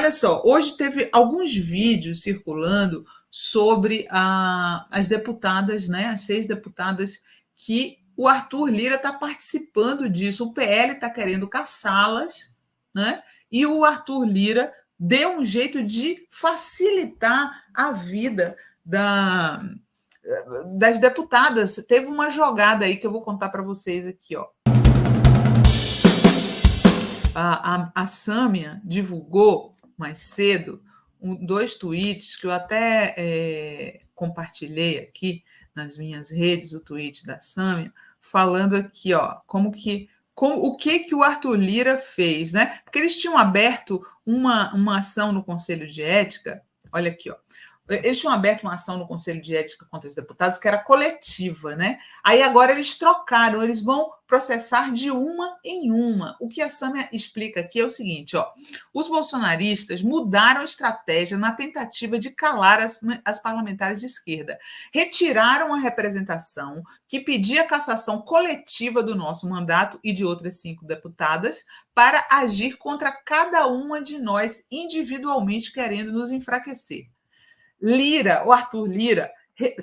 olha só, hoje teve alguns vídeos circulando sobre as deputadas, né, as 6 deputadas, que o Arthur Lira está participando disso. O PL está querendo caçá-las, né? E o Arthur Lira deu um jeito de facilitar a vida das deputadas. Teve uma jogada aí que eu vou contar para vocês aqui, ó. A Sâmia divulgou mais cedo 2 tweets que eu até compartilhei aqui nas minhas redes, o tweet da Sâmia, falando aqui, ó, o que o Arthur Lira fez, né? Porque eles tinham aberto uma ação no Conselho de Ética, olha aqui, ó. Eles tinham aberto uma ação no Conselho de Ética contra os deputados que era coletiva, né? Aí agora eles trocaram, eles vão processar de uma em uma. O que a Sâmia explica aqui é o seguinte, ó: os bolsonaristas mudaram a estratégia na tentativa de calar as parlamentares de esquerda. Retiraram a representação que pedia a cassação coletiva do nosso mandato e de outras 5 deputadas para agir contra cada uma de nós individualmente, querendo nos enfraquecer. O Arthur Lira,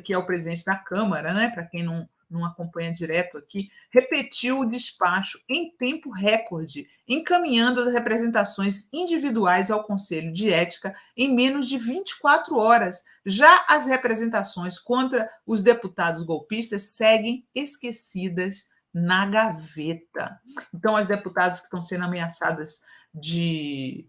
que é o presidente da Câmara, né, para quem não acompanha direto aqui, repetiu o despacho em tempo recorde, encaminhando as representações individuais ao Conselho de Ética em menos de 24 horas. Já as representações contra os deputados golpistas seguem esquecidas na gaveta. Então, as deputadas que estão sendo ameaçadas de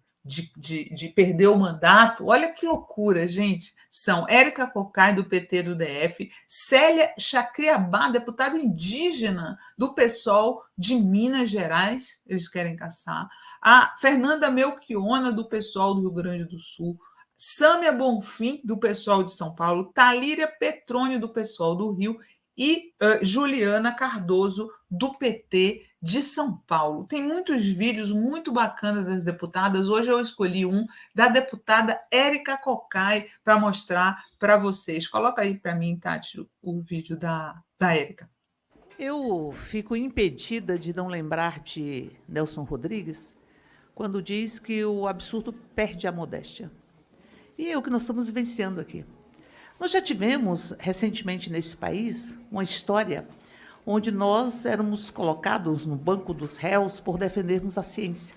perder o mandato, olha que loucura, gente, são Érica Cocai, do PT do DF, Célia Chacriabá, deputada indígena do PSOL de Minas Gerais, eles querem caçar, a Fernanda Melchiona, do PSOL do Rio Grande do Sul, Sâmia Bonfim, do PSOL de São Paulo, Talíria Petrônio, do PSOL do Rio, e Juliana Cardoso, do PT de São Paulo. Tem muitos vídeos muito bacanas das deputadas. Hoje eu escolhi um da deputada Érica Cocai para mostrar para vocês. Coloca aí para mim, Tati, o vídeo da Érica. Eu fico impedida de não lembrar de Nelson Rodrigues quando diz que o absurdo perde a modéstia. E é o que nós estamos vivenciando aqui. Nós já tivemos, recentemente nesse país, uma história onde nós éramos colocados no banco dos réus por defendermos a ciência.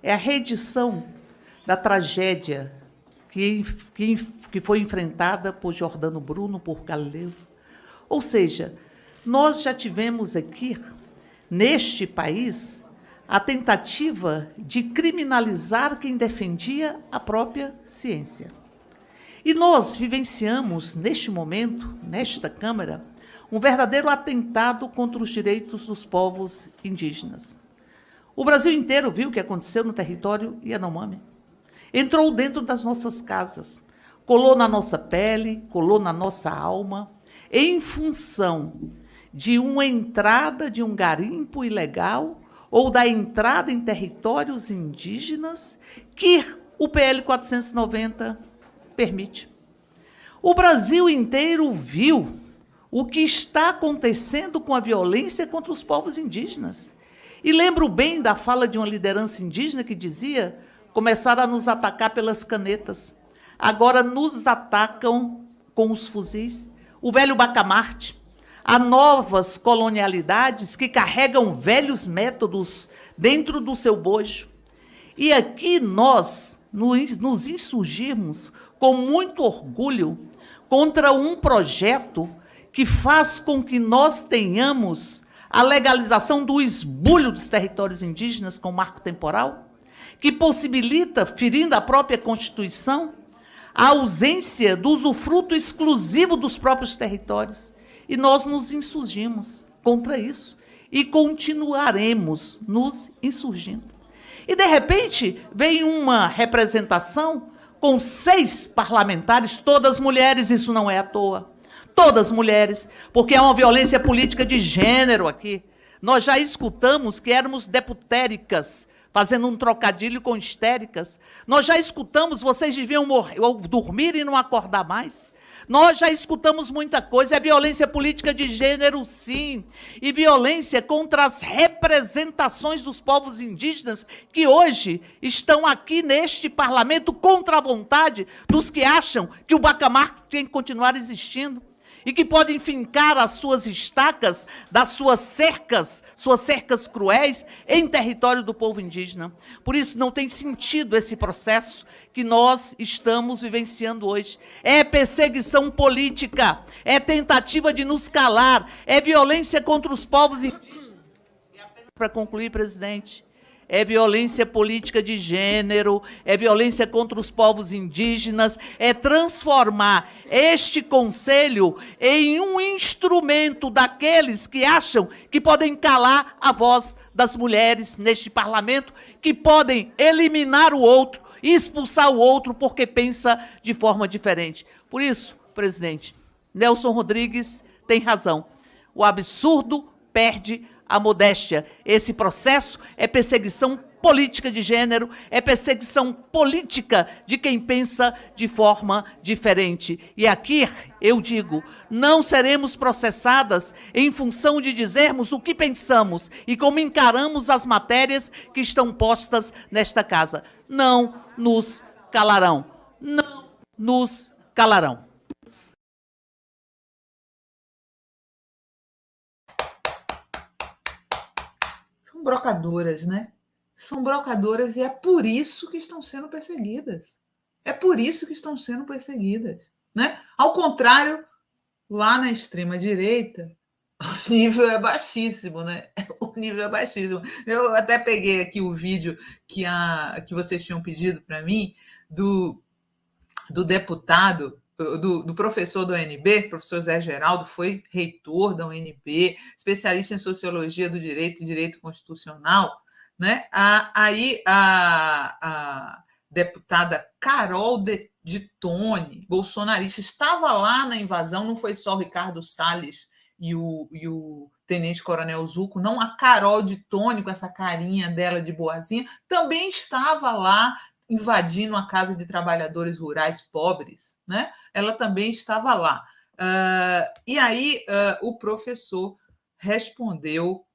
É a reedição da tragédia que foi enfrentada por Giordano Bruno, por Galileu. Ou seja, nós já tivemos aqui, neste país, a tentativa de criminalizar quem defendia a própria ciência. E nós vivenciamos, neste momento, nesta Câmara, um verdadeiro atentado contra os direitos dos povos indígenas. O Brasil inteiro viu o que aconteceu no território Yanomami. Entrou dentro das nossas casas, colou na nossa pele, colou na nossa alma, em função de uma entrada de um garimpo ilegal ou da entrada em territórios indígenas que o PL 490 permite. O Brasil inteiro viu o que está acontecendo com a violência contra os povos indígenas. E lembro bem da fala de uma liderança indígena que dizia: começaram a nos atacar pelas canetas, agora nos atacam com os fuzis. O velho bacamarte, há novas colonialidades que carregam velhos métodos dentro do seu bojo. E aqui nós nos insurgimos com muito orgulho contra um projeto que faz com que nós tenhamos a legalização do esbulho dos territórios indígenas com marco temporal, que possibilita, ferindo a própria Constituição, a ausência do usufruto exclusivo dos próprios territórios. E nós nos insurgimos contra isso e continuaremos nos insurgindo. E, de repente, vem uma representação com 6 parlamentares, todas mulheres, isso não é à toa. Todas mulheres, porque é uma violência política de gênero aqui. Nós já escutamos que éramos deputéricas, fazendo um trocadilho com histéricas. Nós já escutamos, vocês deviam morrer, ou dormir e não acordar mais. Nós já escutamos muita coisa. É violência política de gênero, sim. E violência contra as representações dos povos indígenas que hoje estão aqui neste parlamento contra a vontade dos que acham que o Bacamarte tem que continuar existindo e que podem fincar as suas estacas das suas cercas cruéis em território do povo indígena. Por isso, não tem sentido esse processo que nós estamos vivenciando hoje. É perseguição política, é tentativa de nos calar, é violência contra os povos indígenas. E apenas para concluir, presidente, é violência política de gênero, é violência contra os povos indígenas, é transformar este conselho em um instrumento daqueles que acham que podem calar a voz das mulheres neste parlamento, que podem eliminar o outro e expulsar o outro porque pensa de forma diferente. Por isso, presidente, Nelson Rodrigues tem razão. O absurdo perde a modéstia. Esse processo é perseguição política de gênero, é perseguição política de quem pensa de forma diferente. E aqui, eu digo, não seremos processadas em função de dizermos o que pensamos e como encaramos as matérias que estão postas nesta casa. Não nos calarão. Não nos calarão. São brocadoras, né? São brocadoras e é por isso que estão sendo perseguidas. É por isso que estão sendo perseguidas, né? Ao contrário, lá na extrema-direita, o nível é baixíssimo, né? O nível é baixíssimo. Eu até peguei aqui o vídeo que vocês tinham pedido para mim do deputado, do professor da UNB, professor Zé Geraldo, foi reitor da UNB, especialista em sociologia do direito e direito constitucional, né? Aí a deputada Carol de Tone, bolsonarista, estava lá na invasão, não foi só o Ricardo Salles e o tenente-coronel Zuco, não, a Carol de Tone, com essa carinha dela de boazinha, também estava lá invadindo a casa de trabalhadores rurais pobres, né? Ela também estava lá. E aí o professor respondeu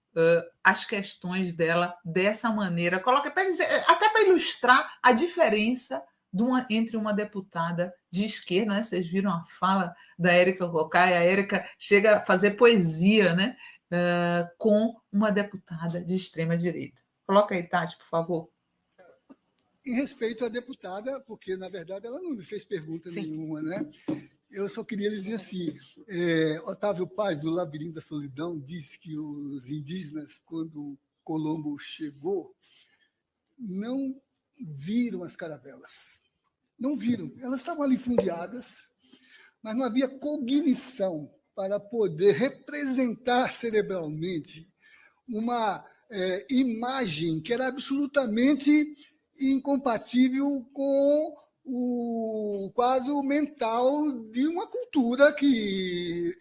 as questões dela dessa maneira, até para ilustrar a diferença entre uma deputada de esquerda, né? Vocês viram a fala da Érica Cocai, a Érica chega a fazer poesia, né? Com uma deputada de extrema-direita. Coloca aí, Tati, por favor. Em respeito à deputada, porque, na verdade, ela não me fez pergunta nenhuma, né? Eu só queria dizer assim, Otávio Paz, do Labirinto da Solidão, disse que os indígenas, quando Colombo chegou, não viram as caravelas. Não viram. Elas estavam ali fundeadas, mas não havia cognição para poder representar cerebralmente uma imagem que era absolutamente incompatível com o quadro mental de uma cultura que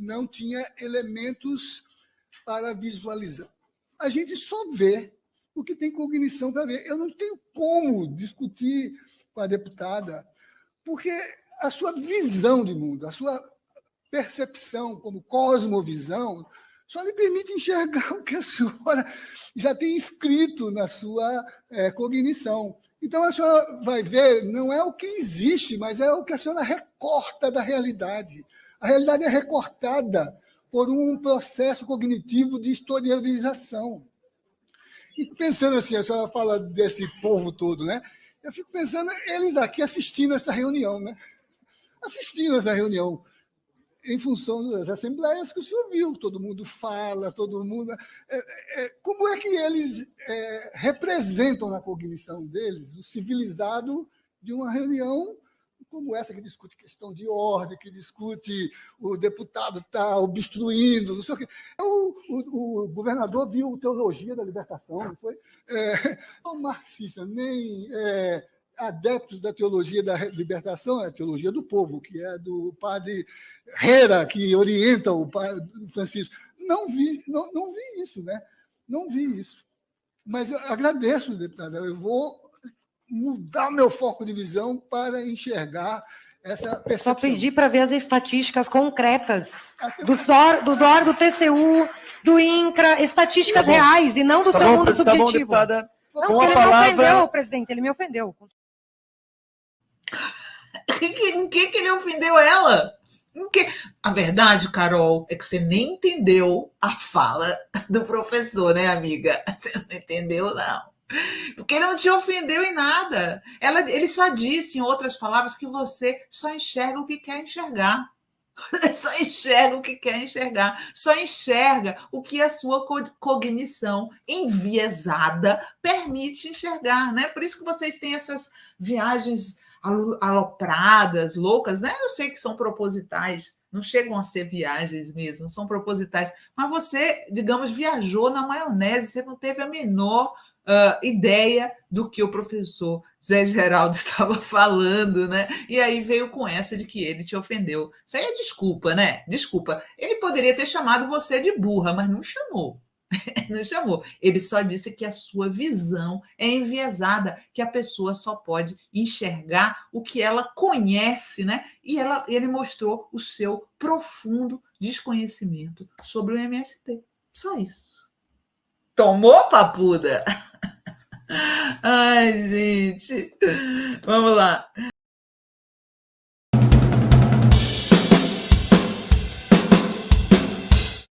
não tinha elementos para visualizar. A gente só vê o que tem cognição para ver. Eu não tenho como discutir com a deputada, porque a sua visão de mundo, a sua percepção como cosmovisão, só lhe permite enxergar o que a senhora já tem escrito na sua cognição. Então, a senhora vai ver, não é o que existe, mas é o que a senhora recorta da realidade. A realidade é recortada por um processo cognitivo de historialização. E pensando assim, a senhora fala desse povo todo, né? Eu fico pensando, eles aqui assistindo essa reunião, né? Assistindo essa reunião, em função das assembleias que o senhor viu, todo mundo fala, todo mundo... Como é que eles representam na cognição deles o civilizado de uma reunião como essa, que discute questão de ordem, que discute o deputado está obstruindo, não sei o quê. O governador viu Teologia da Libertação, não foi? Não marxista, nem... adeptos da teologia da libertação, é a teologia do povo, que é do padre Hera, que orienta o padre Francisco. Não vi isso, né? Não vi isso. Mas eu agradeço, deputada. Eu vou mudar meu foco de visão para enxergar essa Só percepção. pedi para ver as estatísticas concretas do DOR, do TCU, do INCRA, estatísticas reais e não do seu mundo subjetivo. Tá bom, deputada. Não, Com a ele palavra... me ofendeu, presidente, ele me ofendeu. Em que ele ofendeu ela? A verdade, Carol, é que você nem entendeu a fala do professor, né, amiga? Você não entendeu, não. Porque ele não te ofendeu em nada. Ele só disse, em outras palavras, que você só enxerga o que quer enxergar. Só enxerga o que quer enxergar. Só enxerga o que a sua cognição enviesada permite enxergar, né? Por isso que vocês têm essas viagens alopradas, loucas, né? Eu sei que são propositais, não chegam a ser viagens mesmo, são propositais. Mas você, digamos, viajou na maionese, você não teve a menor ideia do que o professor Zé Geraldo estava falando, né? E aí veio com essa de que ele te ofendeu. Isso aí é desculpa, né? Desculpa. Ele poderia ter chamado você de burra, mas não chamou. Não chamou. Ele só disse que a sua visão é enviesada, que a pessoa só pode enxergar o que ela conhece, né? E ele mostrou o seu profundo desconhecimento sobre o MST. Só isso. Tomou, papuda? Ai, gente. Vamos lá.